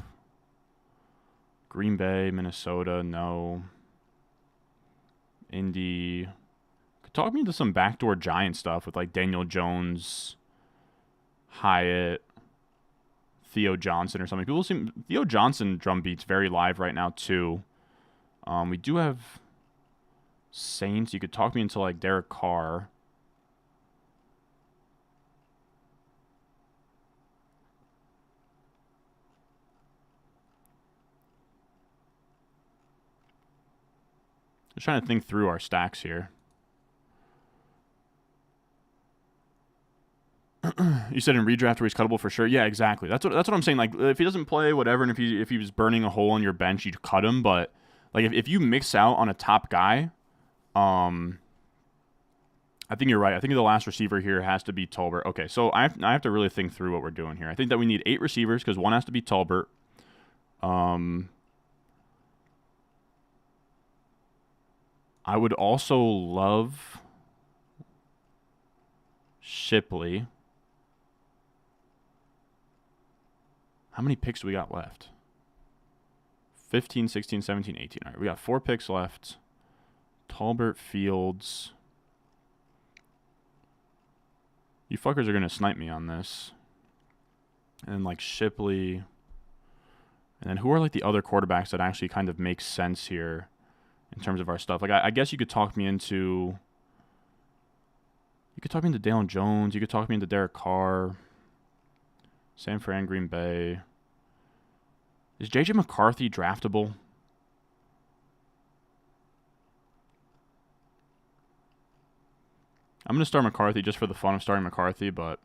Green Bay, Minnesota, no. Indy. Could talk me into some backdoor Giant stuff with like Daniel Jones, Hyatt, Theo Johnson or something. People seem Theo Johnson drum beats very live right now too. We do have Saints. You could talk me into like Derek Carr. Just trying to think through our stacks here. You said in redraft where he's cuttable for sure. Yeah, exactly. That's what I'm saying. Like if he doesn't play, whatever, and if he was burning a hole in your bench, you'd cut him. But like if you mix out on a top guy, I think you're right. I think the last receiver here has to be Tolbert. Okay, so I have to really think through what we're doing here. I think that we need 8 receivers because one has to be Tolbert. I would also love Shipley. How many picks do we got left? 15, 16, 17, 18. All right, we got 4 picks left. Tolbert, Fields. You fuckers are going to snipe me on this. And then, like, Shipley. And then who are, like, the other quarterbacks that actually kind of make sense here in terms of our stuff? Like, I guess you could talk me into... You could talk me into Dalen Jones. You could talk me into Derek Carr. San Fran, Green Bay. Is J.J. McCarthy draftable? I'm going to start McCarthy just for the fun of starting McCarthy, but...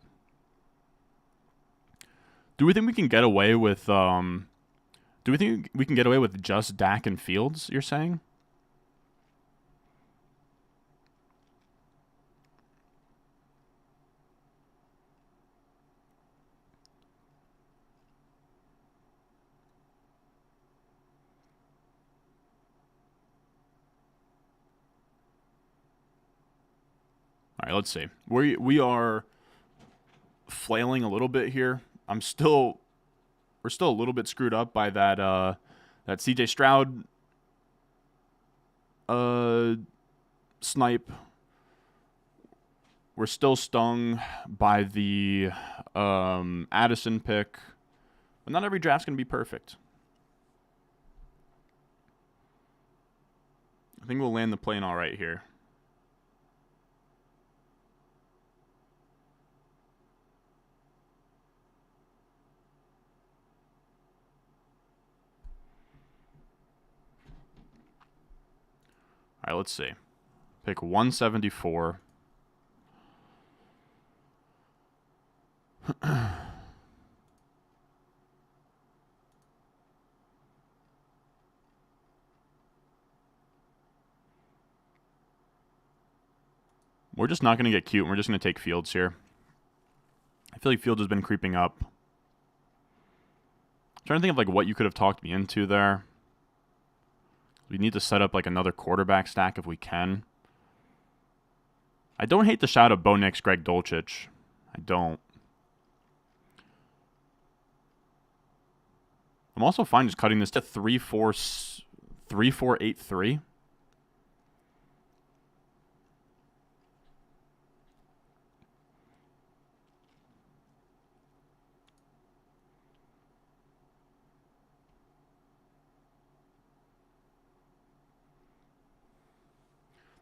Do we think we can get away with... Do we think we can get away with just Dak and Fields, you're saying? All right, let's see. We are flailing a little bit here. We're still a little bit screwed up by that CJ Stroud snipe. We're still stung by the Addison pick. But not every draft's going to be perfect. I think we'll land the plane all right here. All right, let's see. Pick 174. We're just not going to get cute. We're just going to take Fields here. I feel like Fields has been creeping up. I'm trying to think of like what you could have talked me into there. We need to set up like another quarterback stack if we can. I don't hate the shot of Bo Nix, Greg Dulcich. I don't. I'm also fine just cutting this to 3-4-8-3.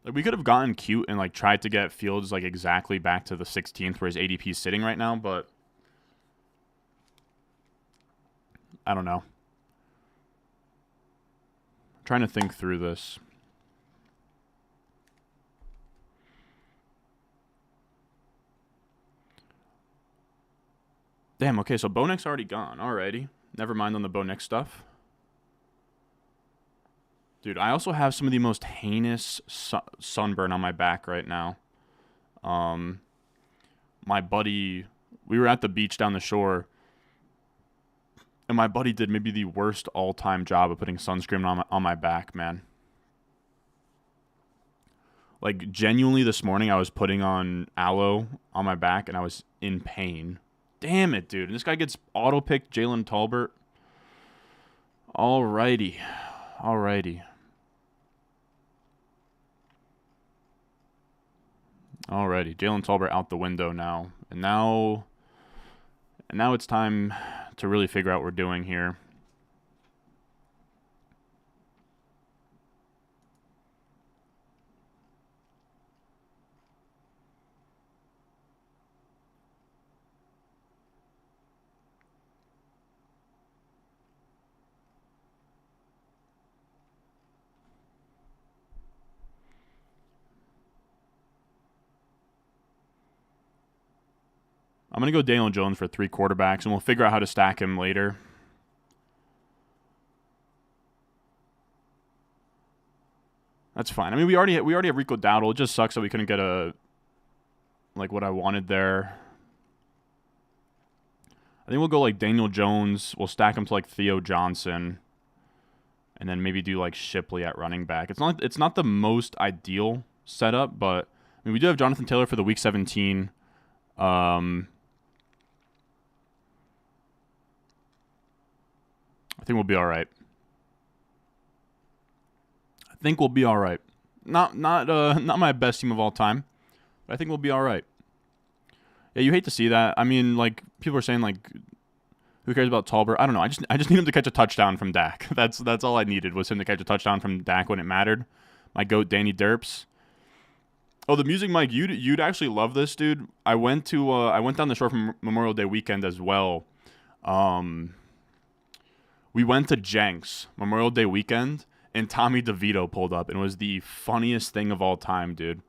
Like we could have gotten cute and like tried to get Fields like exactly back to the 16th where his ADP is sitting right now, but I don't know. I'm trying to think through this. Damn, okay, so Bo Nix already gone. Alrighty. Never mind on the Bo Nix stuff. Dude, I also have some of the most heinous sunburn on my back right now. My buddy, we were at the beach down the shore, and my buddy did maybe the worst all-time job of putting sunscreen on my back, man. Like, genuinely this morning, I was putting on aloe on my back, and I was in pain. Damn it, dude. And this guy gets auto-picked Jalen Tolbert. Alrighty. Alrighty. Alrighty, Jalen Tolbert out the window now. And now it's time to really figure out what we're doing here. I'm going to go Daniel Jones for 3 quarterbacks, and we'll figure out how to stack him later. That's fine. I mean, we already have Rico Dowdle. It just sucks that we couldn't get what I wanted there. I think we'll go like Daniel Jones. We'll stack him to like Theo Johnson, and then maybe do like Shipley at running back. It's not the most ideal setup, but I mean, we do have Jonathan Taylor for the Week 17. I think we'll be all right. Not my best team of all time, but I think we'll be all right. Yeah, you hate to see that. I mean, like, people are saying, like, who cares about Tolbert? I don't know. I just need him to catch a touchdown from Dak. That's all I needed, was him to catch a touchdown from Dak when it mattered. My GOAT, Danny Derps. Oh, the music, Mike, you'd actually love this, dude. I went down the shore from Memorial Day weekend as well. We went to Jenks Memorial Day weekend, and Tommy DeVito pulled up, and it was the funniest thing of all time, dude.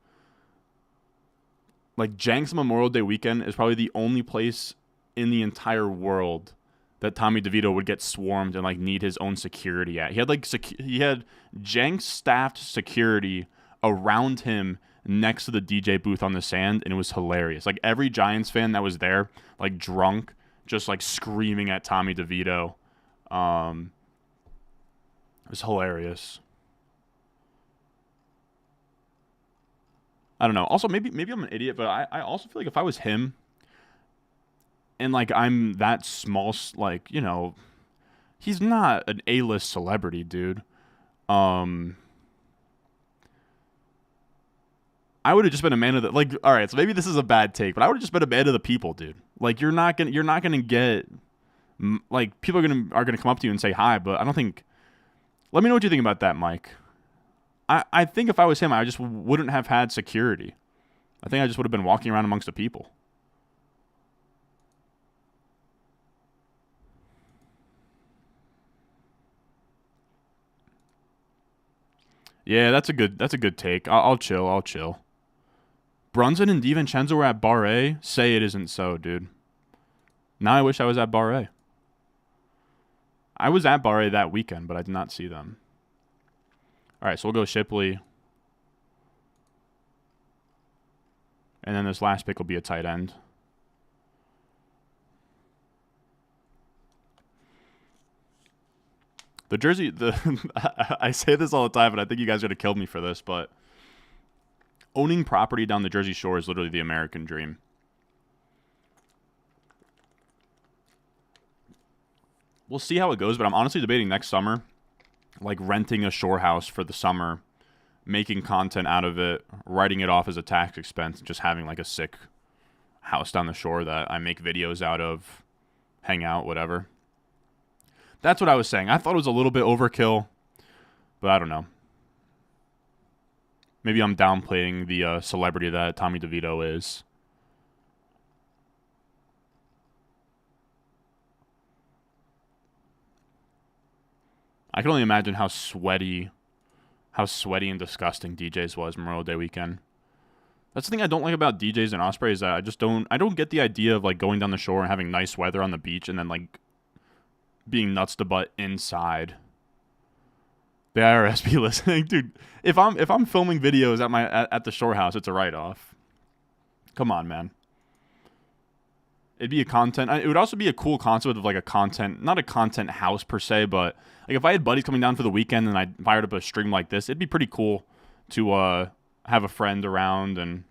Like, Jenks Memorial Day weekend is probably the only place in the entire world that Tommy DeVito would get swarmed and, like, need his own security at. He had Jenks staffed security around him next to the DJ booth on the sand, and it was hilarious. Like, every Giants fan that was there, like, drunk, just, like, screaming at Tommy DeVito. It was hilarious. I don't know. Also, maybe I'm an idiot, but I also feel like if I was him, and, like, I'm that small, like, you know, he's not an A-list celebrity, dude. I would have just been a man of the, like, all right, so maybe this is a bad take, but I would have just been a man of the people, dude. Like, you're not gonna get, like, people are gonna come up to you and say hi, but I don't think. Let me know what you think about that, Mike. I think if I was him, I just wouldn't have had security. I think I just would have been walking around amongst the people. Yeah, that's a good take. I'll chill. Brunson and DiVincenzo were at Bar A. Say it isn't so, dude. Now I wish I was at Bar A. I was at Bar A that weekend, but I did not see them. All right, so we'll go Shipley. And then this last pick will be a tight end. The jersey, I say this all the time, and I think you guys are going to kill me for this, but owning property down the Jersey Shore is literally the American dream. We'll see how it goes, but I'm honestly debating next summer, like, renting a shore house for the summer, making content out of it, writing it off as a tax expense, and just having, like, a sick house down the shore that I make videos out of, hang out, whatever. That's what I was saying. I thought it was a little bit overkill, but I don't know. Maybe I'm downplaying the celebrity that Tommy DeVito is. I can only imagine how sweaty and disgusting DJ's was Memorial Day weekend. That's the thing I don't like about DJs and Osprey, is that I don't get the idea of, like, going down the shore and having nice weather on the beach and then, like, being nuts to butt inside. The IRS be listening, dude. If I'm filming videos at the shore house, it's a write-off. Come on, man. It'd be a content. It would also be a cool concept of, like, a content, not a content house per se, but, like, if I had buddies coming down for the weekend and I fired up a stream like this, it'd be pretty cool to have a friend around and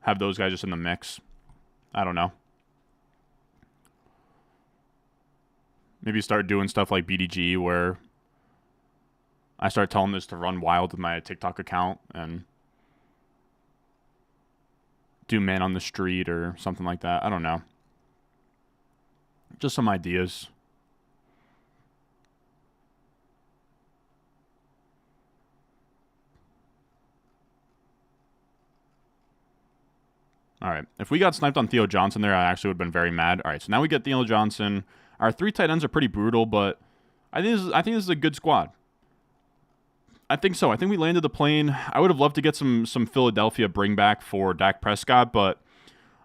have those guys just in the mix. I don't know. Maybe start doing stuff like BDG, where I start telling this to run wild with my TikTok account and do man on the street or something like that. I don't know. Just some ideas. All right. If we got sniped on Theo Johnson there, I actually would have been very mad. All right. So now we get Theo Johnson. Our 3 tight ends are pretty brutal, but I think this is a good squad. I think so. I think we landed the plane. I would have loved to get some Philadelphia bring back for Dak Prescott, but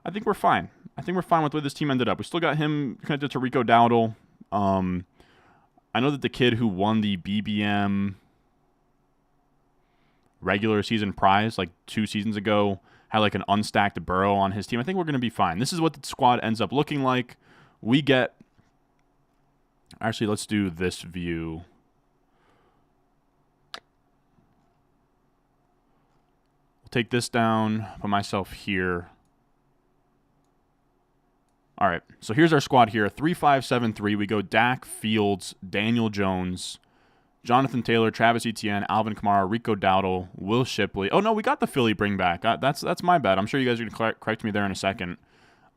I think we're fine. I think we're fine with the way this team ended up. We still got him connected to Rico Dowdle. I know that the kid who won the BBM regular season prize like 2 seasons ago had like an unstacked Burrow on his team. I think we're going to be fine. This is what the squad ends up looking like. We get... Actually, let's do this view. We'll take this down, put myself here. All right, so here's our squad here. 3-5-7-3. We go Dak, Fields, Daniel Jones, Jonathan Taylor, Travis Etienne, Alvin Kamara, Rico Dowdle, Will Shipley. Oh, no, we got the Philly bring back. That's my bad. I'm sure you guys are going to correct me there in a second.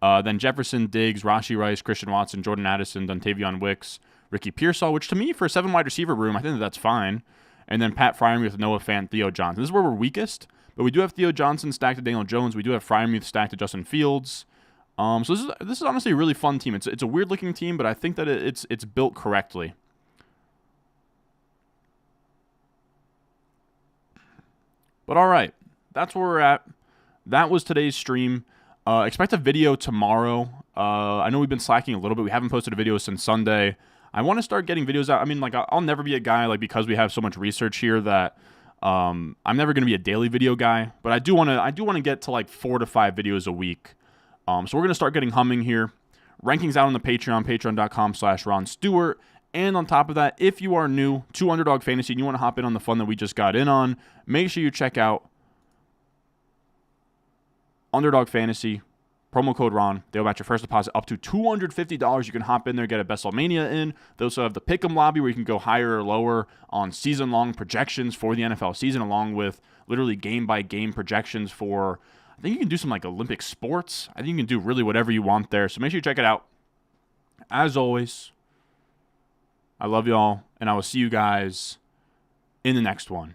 Then Jefferson, Diggs, Rashee Rice, Christian Watson, Jordan Addison, Dontavion Wicks, Ricky Pearsall, which to me, for a 7 wide receiver room, I think that's fine. And then Pat Fryermuth, Noah Fant, Theo Johnson. This is where we're weakest, but we do have Theo Johnson stacked to Daniel Jones. We do have Fryermuth stacked to Justin Fields. So this is honestly a really fun team. It's a weird looking team, but I think that it's built correctly. But all right, that's where we're at. That was today's stream. Expect a video tomorrow. I know we've been slacking a little bit. We haven't posted a video since Sunday. I want to start getting videos out. I mean, like, I'll never be a guy, like, because we have so much research here that I'm never going to be a daily video guy. But I do want to get to like 4 to 5 videos a week. So we're going to start getting humming here. Rankings out on the Patreon, patreon.com/Ron Stewart. And on top of that, if you are new to Underdog Fantasy and you want to hop in on the fun that we just got in on, make sure you check out Underdog Fantasy. Promo code Ron. They'll match your first deposit up to $250. You can hop in there, get a Ball Mania in. They also have the Pick'em lobby where you can go higher or lower on season-long projections for the NFL season, along with literally game-by-game projections for... I think you can do some like Olympic sports. I think you can do really whatever you want there. So make sure you check it out. As always, I love y'all, and I will see you guys in the next one.